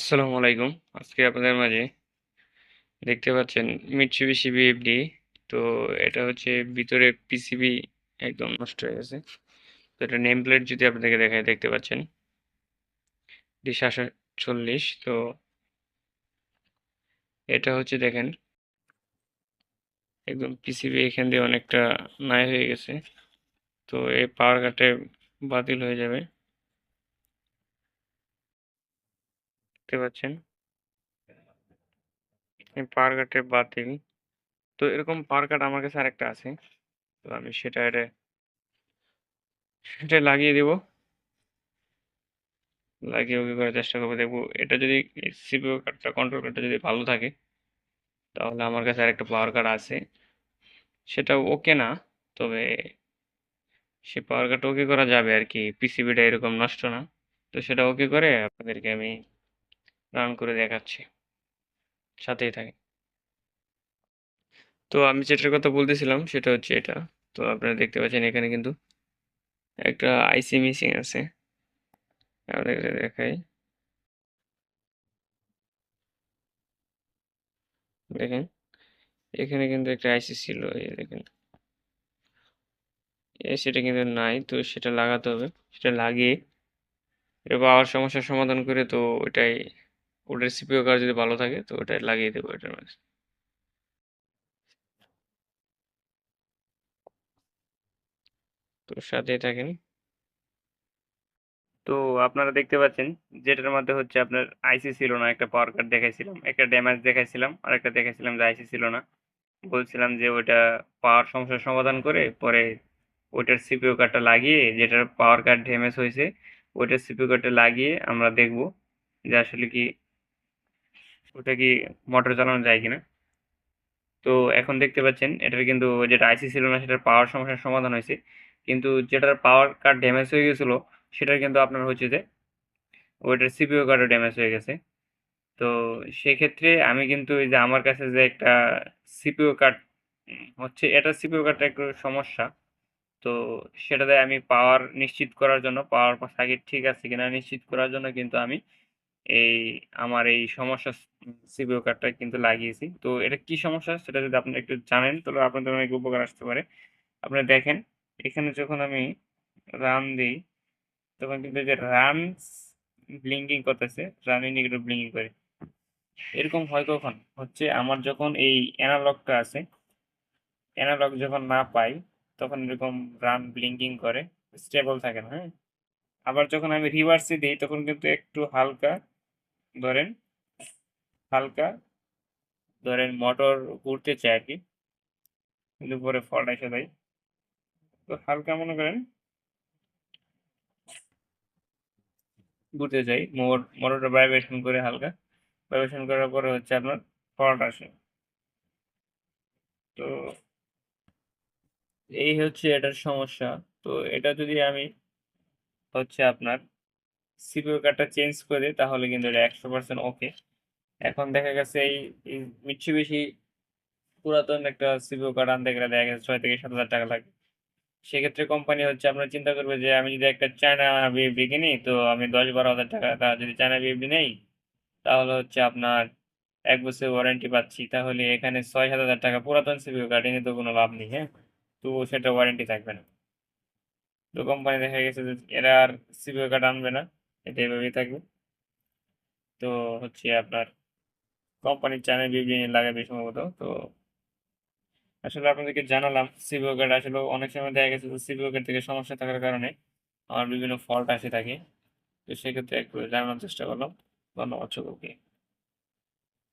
আসসালামু আলাইকুম। আজকে আপনাদের মাঝে দেখতে পাচ্ছেন মিৎসুবিশি বিএফডি। তো এটা হচ্ছে ভিতরে পিসিবি একদম নষ্ট হয়ে গেছে। তো এটা নেম প্লেট যদি আপনাদেরকে দেখায় দেখতে পাচ্ছেন D740। তো এটা হচ্ছে দেখেন একদম পিসিবি এখান দিয়ে অনেকটা নাই হয়ে গেছে। তো এই পাওয়ার কাটে বাতিল হয়ে যাবে, দেখতে পাচ্ছেন এই পাওয়ার কাটে বাতিল। তো এরকম পাওয়ার কাট আমার কাছে আরেকটা আছে। তো আমি সেটা লাগিয়ে দেব, লাগিয়ে ওকে করার চেষ্টা করবো, দেখবো এটা যদি সিপিইউ কার্ডটা কন্ট্রোল কার্ডটা যদি ভালো থাকে তাহলে আমার কাছে আরেকটা পাওয়ার কার্ড আছে, সেটা ওকে না, তবে সে পাওয়ার কার্ডটা ওকে করা যাবে আর কি, পিসিবিটা এরকম নষ্ট না। তো সেটা ওকে করে আপনাদেরকে আমি রান করে দেখাচ্ছি, সাথেই থাকে। তো আমি যেটার কথা বলতেছিলাম সেটা হচ্ছে এটা। তো আপনারা দেখতে পাচ্ছেন এখানে কিন্তু একটা আইসি মিসিং আছে, আপনাদের দেখাই, দেখেন এখানে কিন্তু একটা আইসি ছিল, এই দেখেন সেটা কিন্তু নাই। তো সেটা লাগাতে হবে, সেটা লাগিয়ে এটা পাওয়ার সমস্যার সমাধান করে, তো ওটাই ওটার সিপিইউ কার্ড যদি ভালো থাকে তো ওটাই লাগিয়ে দেবো এটার মাঝে। তো সাথেই থাকেন। তো আপনারা দেখতে পাচ্ছেন যেটার মধ্যে হচ্ছে আপনার আইসি ছিল না, একটা পাওয়ার কার্ড দেখাইছিলাম, একটা ড্যামেজ দেখাইছিলাম, আর একটা দেখাইছিলাম যে আইসি ছিল না। বলছিলাম যে ওইটা পাওয়ার সমস্যার সমাধান করে পরে ওইটার সিপিইউ কার্ডটা লাগিয়ে, যেটার পাওয়ার কার্ড ড্যামেজ হয়েছে ওইটার সিপিইউ কার্ডটা লাগিয়ে আমরা দেখব যে আসলে কি ওটা কি মোটর চালানো যায় কিনা। তো এখন দেখতে পাচ্ছেন এটার কিন্তু যেটা আইসি ছিল না সেটার পাওয়ার সমস্যার সমাধান হয়েছে, কিন্তু যেটার পাওয়ার কার্ড ড্যামেজ হয়ে গেছিল সেটার কিন্তু আপনার হচ্ছে যে ওইটার সিপিইউ কার্ডও ড্যামেজ হয়ে গেছে। তো সেক্ষেত্রে আমি কিন্তু এই যে আমার কাছে যে একটা সিপিইউ কার্ড হচ্ছে, এটা সিপিইউ কার্ডটা একটু সমস্যা। তো সেটাতে আমি পাওয়ার নিশ্চিত করার জন্য, পাওয়ার সার্কিট ঠিক আছে কিনা নিশ্চিত করার জন্য কিন্তু আমি এই আমার এই সমস্যা সিপিইউ কার্ডটা কিন্তু লাগিয়েছি। তো এটা কি সমস্যা সেটা যদি আপনি একটু জানেন তাহলে আপনাদের অনেক উপকার আসতে পারে। আপনারা দেখেন এখানে যখন আমি রান দিই তখন কিন্তু এই যে রান ব্লিঙ্কিং করতেছে, রান ইন্ডিকেটর ব্লিঙ্কিং করে। এরকম হয় কখন হচ্ছে আমার যখন এই অ্যানালগটা আছে, অ্যানালগ যখন না পাই তখন এরকম রান ব্লিঙ্কিং করে, স্টেবল থাকে না। হ্যাঁ, আবার যখন আমি রিভার্সে দিই তখন কিন্তু একটু হালকা ধরেন, হালকা ধরেন মোটর ঘুরতে চায় আর কি, কিন্তু পরে ফল্ট এসে দেয়। তো হালকা মনে করেন ঘুরতে চাই, মোটরটা ভাইব্রেশন করে, হালকা ভাইব্রেশন করার পরে হচ্ছে আপনার ফল্ট আসে। তো এই হচ্ছে এটার সমস্যা। তো এটা যদি আমি হচ্ছে আপনার সিপিইউ কার্ডটা চেঞ্জ করে দিই তাহলে কিন্তু এটা 100% ওকে। এখন দেখা গেছে এই মিৎসুবিশি পুরাতন একটা সিপিইউ কার্ড আনতে গেলে দেখা গেছে 6 থেকে 7 হাজার টাকা লাগে। সেক্ষেত্রে কোম্পানি হচ্ছে আপনার চিন্তা করবে যে আমি যদি একটা চায়না বিএফডি কিনি তো আমি 10-12 হাজার টাকা, তা যদি চায়না বিএফডি নেই তাহলে হচ্ছে আপনার 1 বছর ওয়ারেন্টি পাচ্ছি, তাহলে এখানে 6-7 হাজার টাকা পুরাতন সিপিইউ কার্ড এনে তো কোনো লাভ নেই। হ্যাঁ, তো সেটা ওয়ারেন্টি থাকবে না। তো কোম্পানি দেখা গেছে যে এরা আর সিপিইউ কার্ড আনবে না, এটা এভাবেই থাকবে। তো হচ্ছে আপনার কোম্পানির চায়না বিএফডি লাগাবে সম্ভবত। তো আসলে আপনাদেরকে জানালাম সিপিইউ কার্ড আসলে অনেক সময় দেখা গেছে যে সিপিইউ কার্ড থেকে সমস্যা থাকার কারণে আমার বিভিন্ন ফল্ট আসে থাকে। তো সেক্ষেত্রে একটু জানানোর চেষ্টা করলাম। ধন্যবাদ সকলকে।